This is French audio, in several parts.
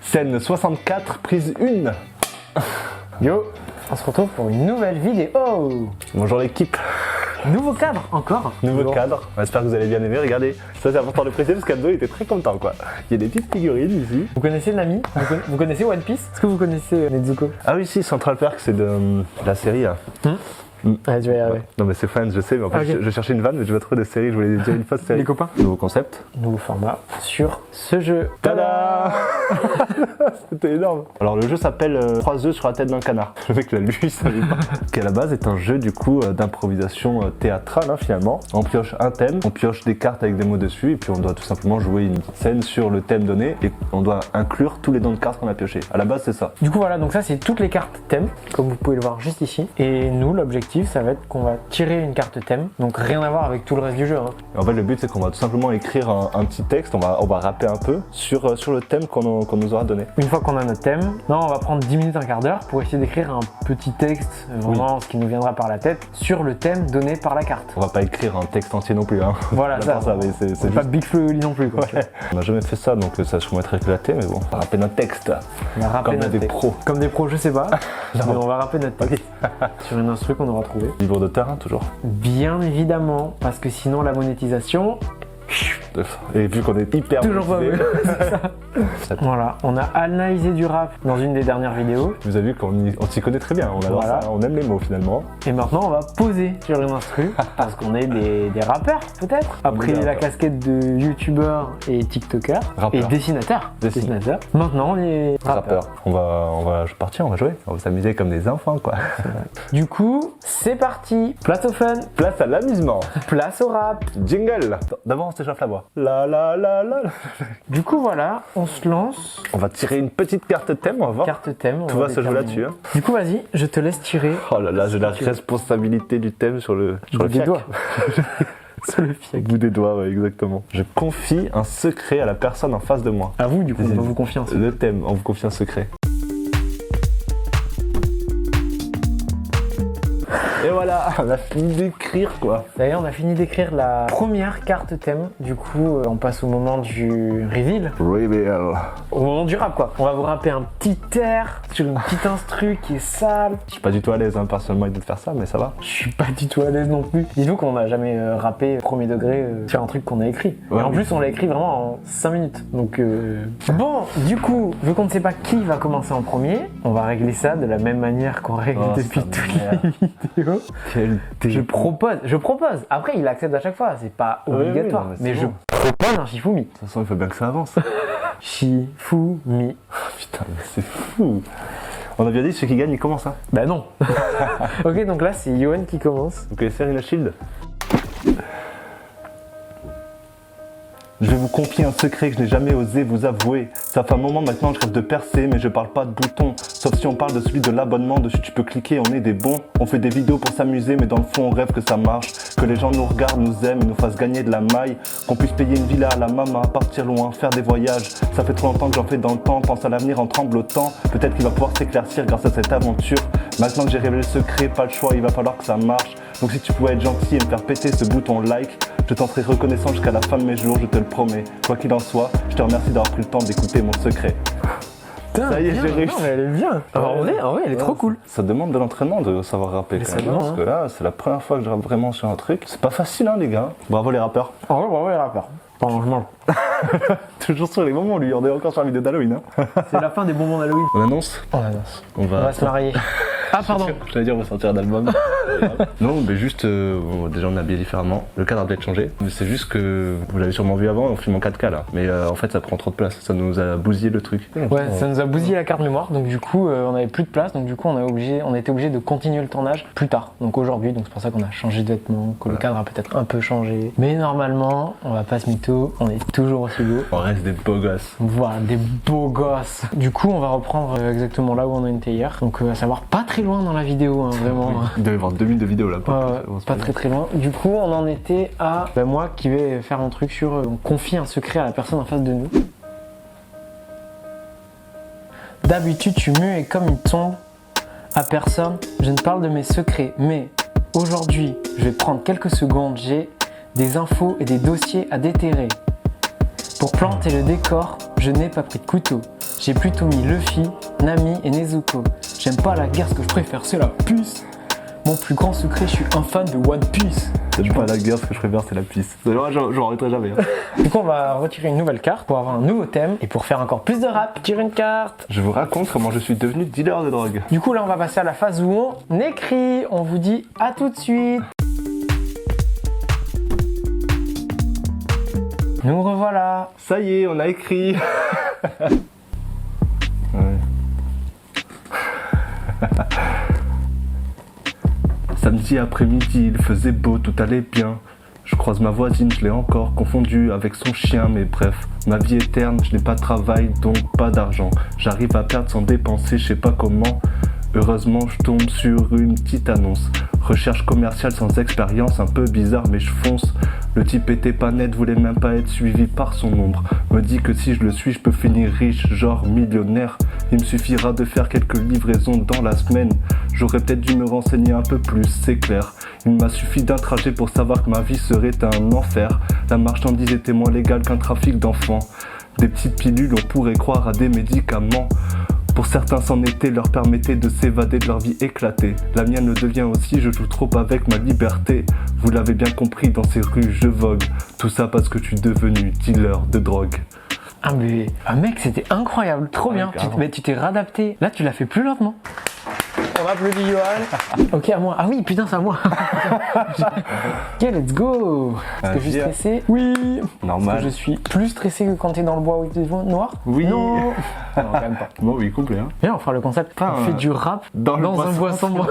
Scène 64, prise 1. Yo, on se retrouve pour une nouvelle vidéo. Bonjour l'équipe. Nouveau cadre encore. Nouveau cadre. J'espère que vous allez bien aimer. Regardez, ça c'est important de le préciser parce qu'Abdo était très content quoi. Il y a des petites figurines ici. Vous connaissez Nami? Vous connaissez One Piece? Est-ce que vous connaissez Nezuko? Ah oui, si, Central Perk, c'est de la série. Ouais, tu vas y arriver. Ouais. Non mais c'est Friends, je sais, mais en fait je cherchais une vanne, mais je vais trouver des séries, je voulais dire une fausse série. Les copains. Nouveau concept. Nouveau format sur ce jeu. Tada. C'était énorme. Alors le jeu s'appelle 3 œufs sur la tête d'un canard. Le mec l'a lu, il savait pas. Qui à la base est un jeu du coup d'improvisation théâtrale finalement. On pioche un thème, on pioche des cartes avec des mots dessus et puis on doit tout simplement jouer une petite scène sur le thème donné et on doit inclure tous les dons de cartes qu'on a piochés. À la base c'est ça. Du coup voilà, donc ça c'est toutes les cartes thèmes, comme vous pouvez le voir juste ici. Et nous l'objectif ça va être qu'on va tirer une carte thème, donc rien à voir avec tout le reste du jeu. Et en fait le but c'est qu'on va tout simplement écrire un petit texte, on va rapper un peu sur le thème qu'on nous aura donné. Une fois qu'on a notre thème, on va prendre 10 minutes, un quart d'heure pour essayer d'écrire un petit texte, vraiment ce qui nous viendra par la tête, sur le thème donné par la carte. On va pas écrire un texte entier non plus. Voilà, ça mais c'est juste... pas Big Flo et Oli non plus. Quoi. Ouais. On n'a jamais fait ça, donc ça va être éclaté, mais bon, on va rapper notre texte. On va rapper comme des pros. Comme des pros, je sais pas, mais on va rapper notre texte. Sur une instru qu'on aura trouvé. Livre de terrain, toujours. Bien évidemment, parce que sinon la monétisation... Et vu qu'on est hyper toujours pas vu. Voilà, on a analysé du rap dans une des dernières vidéos. Vous avez vu qu'on s'y connaît très bien, on aime les mots finalement. Et maintenant on va poser sur une instru parce qu'on est des rappeurs peut-être. Après la casquette de youtubeur et tiktoker et dessinateur. Maintenant on est rappeurs. On va partir, on va jouer, on va s'amuser comme des enfants quoi. Du coup, c'est parti. Place au fun. Place à l'amusement. Place au rap. Jingle. D'abord on s'échauffe la voix. La la la la. Du coup voilà, on se lance. On va tirer une petite carte thème, on va voir. Carte thème. Tout va se jouer là-dessus. Du coup vas-y, je te laisse tirer. Oh là là, j'ai la responsabilité du thème sur le doigt. Sur le fiac. Au bout des doigts, ouais, exactement. Je confie un secret à la personne en face de moi. À vous du coup, on va vous confier un secret. Le thème, on vous confie un secret. Et voilà, on a fini d'écrire quoi. D'ailleurs, on a fini d'écrire la première carte thème. Du coup, on passe au moment du reveal. Au moment du rap quoi. On va vous rapper un petit air sur une petite instru qui est sale. Je suis pas du tout à l'aise personnellement de faire ça, mais ça va. Je suis pas du tout à l'aise non plus. Dis-nous qu'on n'a jamais rappé premier degré sur un truc qu'on a écrit. Ouais, et en plus, on l'a écrit vraiment en 5 minutes. Donc bon, du coup, vu qu'on ne sait pas qui va commencer en premier, on va régler ça de la même manière qu'on règle depuis toutes les vidéos. Je propose. Après, il accepte à chaque fois, c'est pas obligatoire. Oui, mais je propose un Shifumi. De toute façon, il faut bien que ça avance. Shifumi. Putain, mais c'est fou. On a bien dit, celui qui gagne, il commence. Bah non. Ok, donc là, c'est Yoann qui commence. Vous connaissez Serena Shield? Je vais vous confier un secret que je n'ai jamais osé vous avouer. Ça fait un moment maintenant que je rêve de percer, mais je parle pas de boutons. Sauf si on parle de celui de l'abonnement, dessus tu peux cliquer, on est des bons. On fait des vidéos pour s'amuser, mais dans le fond on rêve que ça marche. Que les gens nous regardent, nous aiment, nous fassent gagner de la maille. Qu'on puisse payer une villa à la mama, partir loin, faire des voyages. Ça fait trop longtemps que j'en fais dans le temps, pense à l'avenir en tremblotant. Peut-être qu'il va pouvoir s'éclaircir grâce à cette aventure. Maintenant que j'ai révélé le secret, pas le choix, il va falloir que ça marche. Donc si tu pouvais être gentil et me faire péter ce bouton like, je t'en serai reconnaissant jusqu'à la fin de mes jours, je te le promets. Quoi qu'il en soit, je te remercie d'avoir pris le temps d'écouter mon secret. Putain, ça y est, j'ai réussi. Non, mais elle est bien. En vrai, elle est trop cool. Ça demande de l'entraînement de savoir rapper quand même. Parce que là, c'est la première fois que je rappe vraiment sur un truc. C'est pas facile, les gars. Bravo les rappeurs. En vrai, bravo les rappeurs. Pardon, je mange. Toujours sur les moments, lui. On est encore sur la vidéo d'Halloween. C'est la fin des bonbons d'Halloween. On annonce. On va se marier. Ah pardon. J'allais dire on va sortir un album. Non mais juste, déjà on est habillé différemment, le cadre a peut-être changé, mais c'est juste que, vous l'avez sûrement vu avant, on filme en 4K là, mais en fait ça prend trop de place, ça nous a bousillé le truc. Ouais, ça nous a bousillé la carte mémoire, donc du coup on avait plus de place, donc du coup on a été obligé de continuer le tournage plus tard, donc aujourd'hui, donc c'est pour ça qu'on a changé de vêtements, que le cadre a peut-être un peu changé, mais normalement, on va pas se mytho, on est toujours aussi beau. On reste des beaux gosses. Voilà, des beaux gosses. Du coup on va reprendre exactement là où on a été hier, donc à savoir pas très loin dans la vidéo, vraiment. Oui. Il doit y avoir 2 minutes de vidéo là. Pas très loin. Du coup, on en était à moi qui vais faire un truc sur on confie un secret à la personne en face de nous. D'habitude, tu mues comme une tombe. À personne, je ne parle de mes secrets, mais aujourd'hui, je vais prendre quelques secondes. J'ai des infos et des dossiers à déterrer. Pour planter le décor, je n'ai pas pris de couteau. J'ai plutôt mis Luffy, Nami et Nezuko. J'aime pas la guerre, ce que je préfère c'est la puce. Mon plus grand secret, je suis un fan de One Piece. J'aime pas la guerre, ce que je préfère c'est la pisse. J'en arrêterai jamais. Hein. Du coup on va retirer une nouvelle carte pour avoir un nouveau thème. Et pour faire encore plus de rap, tire une carte. Je vous raconte comment je suis devenu dealer de drogue. Du coup là on va passer à la phase où on écrit. On vous dit à tout de suite. Nous revoilà. Ça y est, on a écrit. Ouais. Samedi après-midi, il faisait beau, tout allait bien. Je croise ma voisine, je l'ai encore confondue avec son chien, mais bref, ma vie est terne, je n'ai pas de travail, donc pas d'argent. J'arrive à perdre sans dépenser, je sais pas comment. Heureusement, je tombe sur une petite annonce. Recherche commerciale sans expérience, un peu bizarre, mais je fonce. Le type était pas net, voulait même pas être suivi par son ombre. Me dit que si je le suis, je peux finir riche, genre millionnaire. Il me suffira de faire quelques livraisons dans la semaine. J'aurais peut-être dû me renseigner un peu plus, c'est clair. Il m'a suffi d'un trajet pour savoir que ma vie serait un enfer. La marchandise était moins légale qu'un trafic d'enfants. Des petites pilules, on pourrait croire à des médicaments. Pour certains, c'en était, leur permettait de s'évader de leur vie éclatée. La mienne le devient aussi, je joue trop avec ma liberté. Vous l'avez bien compris, dans ces rues, je vogue. Tout ça parce que je suis devenu dealer de drogue. Ah mais mec, c'était incroyable, trop Ouais, bien. carrément. Mais tu t'es réadapté. Là, tu l'as fait plus lentement. On applaudit Johan. Ok, à moi. Ah oui, putain, c'est à moi. Ok, let's go. Est-ce que je suis Viens. stressé? Oui. Normal. Est-ce que je suis plus stressé que quand t'es dans le bois où il fait noir? Oui. Non. Non, quand même pas. Bon, oui, complet. Hein. Viens, on fera le concept. Pas On fait un- du rap dans le un bois bois sans bois.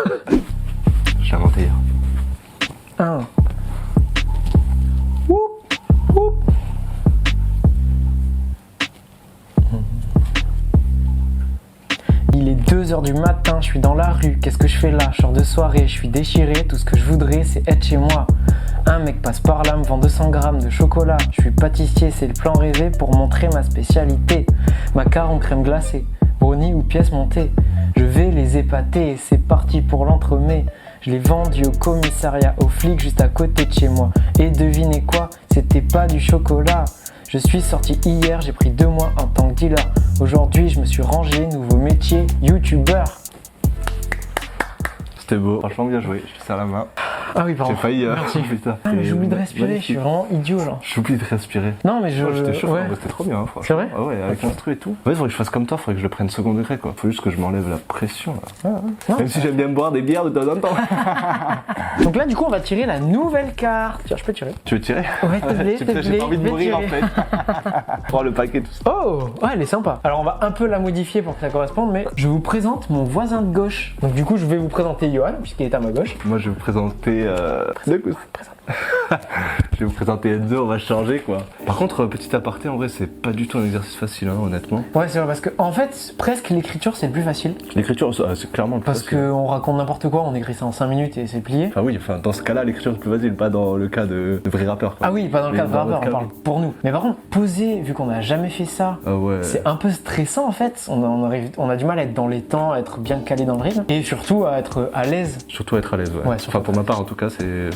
J'ai inventé hier. 1. Oup, oup. Il est 2h du matin, je suis dans la rue, qu'est-ce que je fais là? Je sors de soirée, je suis déchiré, tout ce que je voudrais c'est être chez moi. Un mec passe par là, me vend 200 grammes de chocolat. Je suis pâtissier, c'est le plan rêvé pour montrer ma spécialité. Macaron crème glacée, brownie ou pièce montée. Je vais les épater, c'est parti pour l'entremets. Je l'ai vendu au commissariat, aux flics juste à côté de chez moi. Et devinez quoi, c'était pas du chocolat. Je suis sorti hier, j'ai pris 2 mois en tant que dealer. Aujourd'hui, je me suis rangé, nouveau métier, youtubeur. C'était beau. Franchement, bien joué. Je te serre la main. Ah oui, pardon. J'ai failli. Merci. Putain. Ah, mais Et j'oublie de respirer, je magnifique. suis vraiment idiot là. J'oublie de respirer. Non, mais je. Ouais, j'étais chaud, ouais. c'était trop bien, hein, franchement. C'est vrai Ah ouais, avec l'instru et tout. Ouais, il faudrait que je fasse comme toi, faudrait que je le prenne second degré, quoi. Faut juste que je m'enlève la pression, là. Non. Même si j'aime bien me boire des bières de temps en temps. Donc là, du coup, on va tirer la nouvelle carte. Tiens, je peux tirer. Tu veux tirer? Ouais, s'il te plaît, Tu s'il te sais, j'ai pas plaît, envie de je vais mourir, en tirer. fait. Prends le paquet, tout ça. Oh, ouais, elle est sympa. Alors on va un peu la modifier pour que ça corresponde, mais je vous présente mon voisin de gauche. Donc du coup, je vais vous présenter Johan, puisqu'il est à ma gauche. Moi, je vais vous présenter. Je vais vous présenter Enzo, on va changer, quoi. Par contre, petit aparté, en vrai, c'est pas du tout un exercice facile, hein, honnêtement. Ouais, c'est vrai, parce que en fait, presque l'écriture, c'est le plus facile. L'écriture, c'est clairement le plus Parce facile. qu'on raconte n'importe quoi, on écrit ça en 5 minutes et c'est plié. Enfin, oui, enfin, dans ce cas-là, l'écriture, c'est plus facile, pas dans le cas de vrai rappeur, quoi. Ah oui, pas dans le Mais cadre dans rappeur, notre on cas, parle pour nous. Mais par contre, poser, vu qu'on n'a jamais fait ça, Ah ouais. c'est un peu stressant en fait. On a du mal à être dans les temps, à être bien calé dans le rythme. Et surtout à être à l'aise. Surtout être à l'aise, ouais. Ouais, surtout. Enfin, pour ma part, en tout cas, c'est.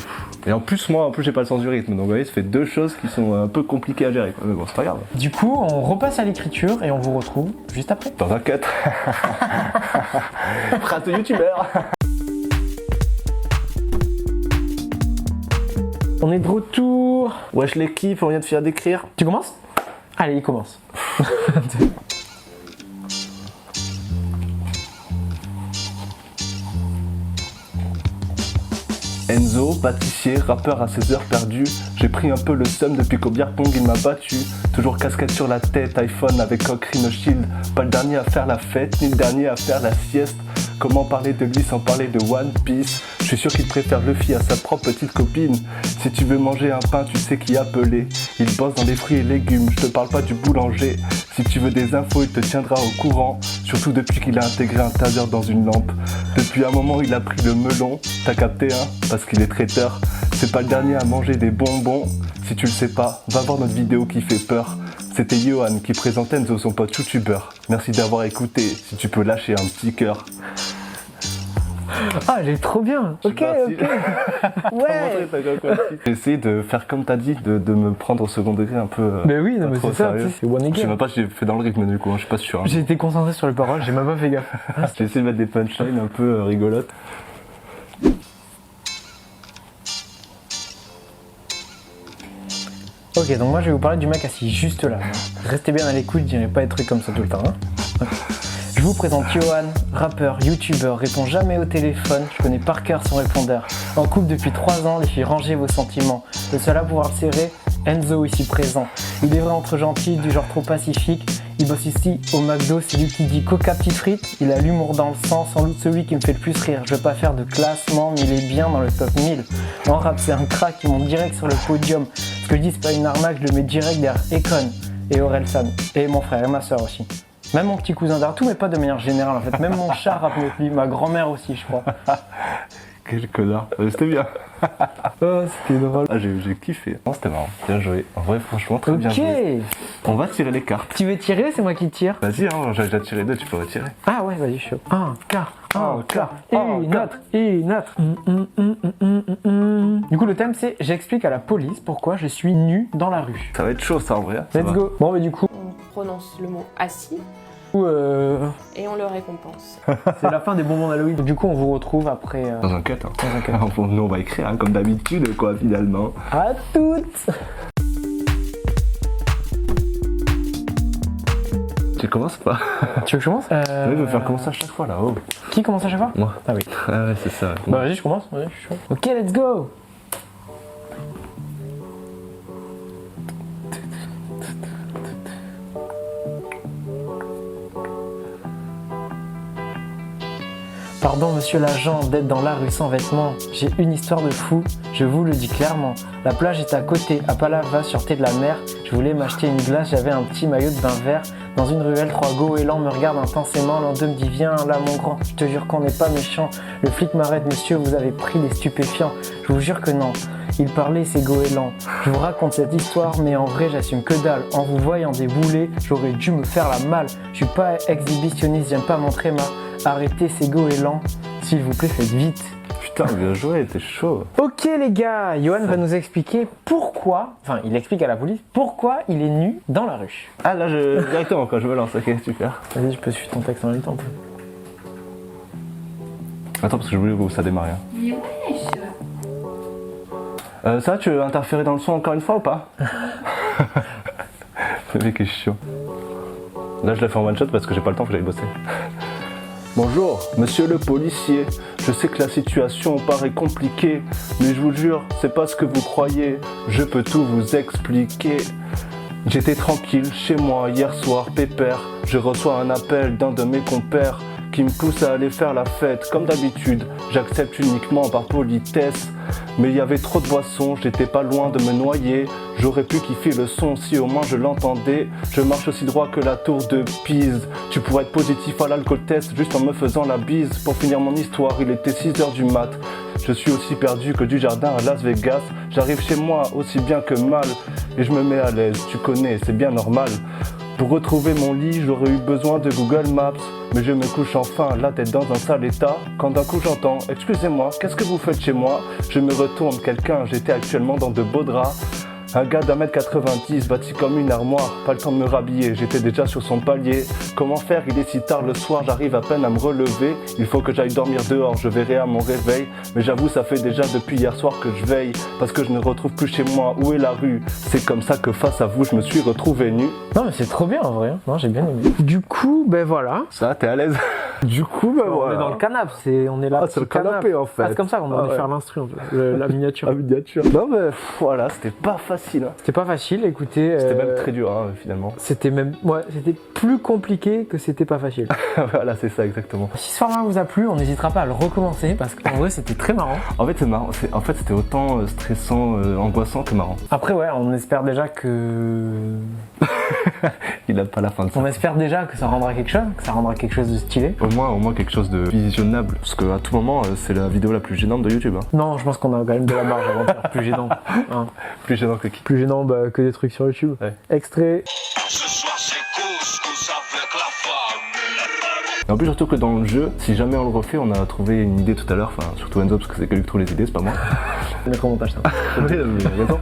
Et en plus, moi, j'ai pas le sens du rythme. Donc, vous voyez, ça fait 2 choses qui sont un peu compliquées à gérer, quoi. Mais bon, c'est pas grave. Du coup, on repasse à l'écriture et on vous retrouve juste après. Dans un cut. Phrase de youtubeur. On est de retour. Wesh l'équipe, on vient de finir d'écrire. Tu commences? Allez, il commence. Enzo, pâtissier, rappeur à ses heures perdues. J'ai pris un peu le seum depuis qu'au beer pong il m'a battu. Toujours casquette sur la tête, iPhone avec Rhino Shield. Pas le dernier à faire la fête, ni le dernier à faire la sieste. Comment parler de lui sans parler de One Piece? Je suis sûr qu'il préfère Luffy à sa propre petite copine. Si tu veux manger un pain, tu sais qui appeler. Il bosse dans les fruits et légumes, je te parle pas du boulanger. Si tu veux des infos, il te tiendra au courant. Surtout depuis qu'il a intégré un taser dans une lampe. Depuis un moment, il a pris le melon. T'as capté, hein? Parce qu'il est traiteur. C'est pas le dernier à manger des bonbons. Si tu le sais pas, va voir notre vidéo qui fait peur. C'était Johan qui présente Enzo, son pote youtubeur. Merci d'avoir écouté. Si tu peux lâcher un petit cœur. Ah, elle est trop bien. Ok, ok. Ouais. J'ai essayé de faire comme t'as dit, de me prendre au second degré un peu. Mais oui, non, pas mais trop c'est ça, sérieux. c'est one Je sais again. même pas si j'ai fait dans le rythme du coup, hein, je suis pas sûr. Hein. J'ai été concentré sur les paroles, j'ai même pas fait gaffe. J'ai essayé de mettre des punchlines un peu rigolotes. Ok, donc moi je vais vous parler du mec assis juste là. Restez bien à l'écoute, je dirai pas des trucs comme ça tout le temps. Hein. Je vous présente Johan, rappeur, youtubeur, répond jamais au téléphone, je connais par cœur son répondeur. En couple depuis 3 ans, les filles rangez vos sentiments. Le seul à pouvoir le serrer, Enzo ici présent. Il est vrai entre gentil, du genre trop pacifique. Il bosse ici au McDo, c'est lui qui dit coca petite frite. Il a l'humour dans le sang, sans doute celui qui me fait le plus rire. Je veux pas faire de classement, mais il est bien dans le top 1000. En rap, c'est un crack, il monte direct sur le podium. Ce que je dis, c'est pas une arnaque, je le mets direct derrière Econ et Orelsan. Et mon frère et ma soeur aussi. Même mon petit cousin d'Artou, mais pas de manière générale en fait. Même mon chat rappe mieux que lui, ma grand-mère aussi, je crois. Quel connard. C'était bien. Oh, c'était drôle. Ah, j'ai kiffé. Non, c'était marrant. Bien joué. En vrai, franchement, très bien joué. Ok. On va tirer les cartes. Tu veux tirer, c'est moi qui tire. Vas-y, hein, j'ai déjà tiré 2, tu peux retirer. Ah ouais, vas-y, je suis chaud. Un quart, un une autre. Du coup, le thème c'est j'explique à la police pourquoi je suis nu dans la rue. Ça va être chaud, ça, en vrai. Let's go. Bon, mais du coup, On prononce le mot assis et on le récompense. c'est la fin des bonbons d'Halloween. Du coup, on vous retrouve après. Dans un cut, hein. Dans un cut. Nous, on va écrire, hein, comme d'habitude, quoi, finalement. À toutes. Tu commences ou pas? Tu veux que je commence Oui, je veux faire commencer à chaque fois, là. Oh. Qui commence à chaque fois? Moi. Ah oui. Ah ouais, c'est ça. Bah vas-y, je commence. Vas-y, je suis chaud. Ok, let's go. Pardon monsieur l'agent d'être dans la rue sans vêtements, j'ai une histoire de fou, je vous le dis clairement. La plage est à côté, à Palava, sûreté de la mer. Je voulais m'acheter une glace, j'avais un petit maillot de bain vert. Dans une ruelle, 3 goélands me regardent intensément. L'un d'eux me dit viens là mon grand, je te jure qu'on n'est pas méchant. Le flic m'arrête, monsieur, vous avez pris des stupéfiants. Je vous jure que non. Il parlait, ces goélands. Je vous raconte cette histoire, mais en vrai, j'assume que dalle. En vous voyant débouler, j'aurais dû me faire la malle. Je suis pas exhibitionniste, j'aime pas montrer ma. Arrêtez ces goélands. S'il vous plaît, faites vite. Putain, bien joué, t'es chaud. Ok les gars, Johan va nous expliquer pourquoi, enfin il explique à la police pourquoi il est nu dans la rue. Ah là, directement, quand je me lance, ok, super. Vas-y, je peux suivre ton texte en même temps. Attends, parce que je voulais que ça démarre. Hein. Mais wesh. Ça, tu veux interférer dans le son encore une fois ou pas? Le mec est chiant. Là, je l'ai fait en one shot parce que j'ai pas le temps, faut que j'aille bosser. Bonjour, monsieur le policier. Je sais que la situation paraît compliquée, mais je vous jure, c'est pas ce que vous croyez. Je peux tout vous expliquer. J'étais tranquille chez moi hier soir, pépère. Je reçois un appel d'un de mes compères qui me pousse à aller faire la fête. Comme d'habitude, j'accepte uniquement par politesse. Mais il y avait trop de boissons, j'étais pas loin de me noyer. J'aurais pu kiffer le son si au moins je l'entendais. Je marche aussi droit que la tour de Pise. Tu pourrais être positif à l'alcool test juste en me faisant la bise. Pour finir mon histoire, il était 6h du mat. Je suis aussi perdu que du jardin à Las Vegas. J'arrive chez moi aussi bien que mal. Et je me mets à l'aise, tu connais, c'est bien normal. Pour retrouver mon lit, j'aurais eu besoin de Google Maps. Mais je me couche enfin, la tête dans un sale état. Quand d'un coup j'entends « Excusez-moi, qu'est-ce que vous faites chez moi ?» Je me retourne, quelqu'un, j'étais actuellement dans de beaux draps. Un gars d'1m90, bâti comme une armoire. Pas le temps de me rhabiller, j'étais déjà sur son palier. Comment faire, il est si tard le soir, j'arrive à peine à me relever. Il faut que j'aille dormir dehors, je verrai à mon réveil. Mais j'avoue, ça fait déjà depuis hier soir que je veille. Parce que je ne retrouve plus chez moi, où est la rue? C'est comme ça que face à vous, je me suis retrouvé nu. Non mais c'est trop bien en vrai, non j'ai bien aimé. Du coup, ben voilà. Ça, t'es à l'aise? Du coup, ben On voilà. est dans le canapé, on est là. Ah, c'est le canapé en fait. Ah, c'est comme ça qu'on doit faire l'instru en fait, la miniature. La miniature. Non mais voilà, c'était pas facile. Hein. C'était pas facile, écoutez. C'était même très dur hein, finalement. C'était même, ouais, c'était plus compliqué que c'était pas facile. Voilà, c'est ça exactement. Si ce format vous a plu, on n'hésitera pas à le recommencer parce qu'en vrai c'était très marrant. En fait c'est marrant, en fait c'était autant stressant, angoissant que marrant. Après ouais, on espère déjà que... Il a pas la fin de ça. On espère déjà que ça rendra quelque chose, de stylé. Au moins quelque chose de visionnable, parce qu'à tout moment c'est la vidéo la plus gênante de YouTube. Hein. Non, je pense qu'on a quand même de la marge avant de faire plus gênant. Hein. Plus gênant que qui? Plus gênant que des trucs sur YouTube. Ouais. Extrait. Ce soir c'est couscous avec la femme. Et en plus, surtout que dans le jeu, si jamais on le refait, on a trouvé une idée tout à l'heure, enfin surtout Enzo parce que c'est que lui qui trouve les idées, c'est pas moi. Je vais mettre au montage ça. Oui, vous avez raison.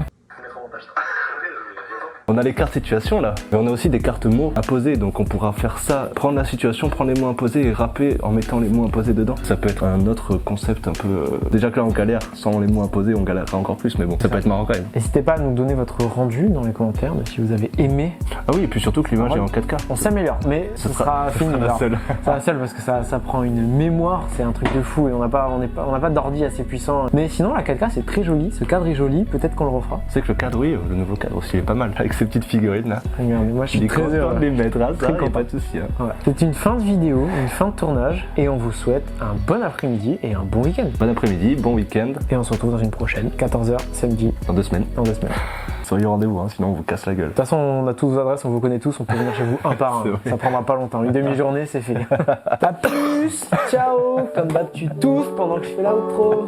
On a les cartes situation là, mais on a aussi des cartes mots imposées, donc on pourra faire ça, prendre la situation, prendre les mots imposés et rapper en mettant les mots imposés dedans. Ça peut être un autre concept un peu... Déjà que là on galère, sans les mots imposés on galérera encore plus, mais bon, ça peut être marrant quand même. N'hésitez pas à nous donner votre rendu dans les commentaires de si vous avez aimé. Ah oui, et puis surtout que l'image est en 4K. On s'améliore, mais ce sera fini. la seule. Ça sera seul parce que ça prend une mémoire, c'est un truc de fou et on n'a pas d'ordi assez puissant. Mais sinon la 4K c'est très joli, ce cadre est joli, peut-être qu'on le refera. C'est que le cadre, oui, le nouveau cadre aussi est pas mal, avec ces petites figurines là. Regardez, moi je suis très heureux de les mettre, hein, ça, très y a content. pas de souci. Hein. Voilà. C'est une fin de vidéo, une fin de tournage et on vous souhaite un bon après-midi et un bon week-end. Bon après-midi, bon week-end. Et on se retrouve dans une prochaine, 14h samedi. Dans 2 semaines. Dans 2 semaines. Soyez au rendez-vous, hein, sinon on vous casse la gueule. De toute façon, on a tous vos adresses, on vous connaît tous, on peut venir chez vous un par un. Ça prendra pas longtemps, une demi-journée, c'est fait. À plus, ciao, comme battu tous pendant que je fais l'outro.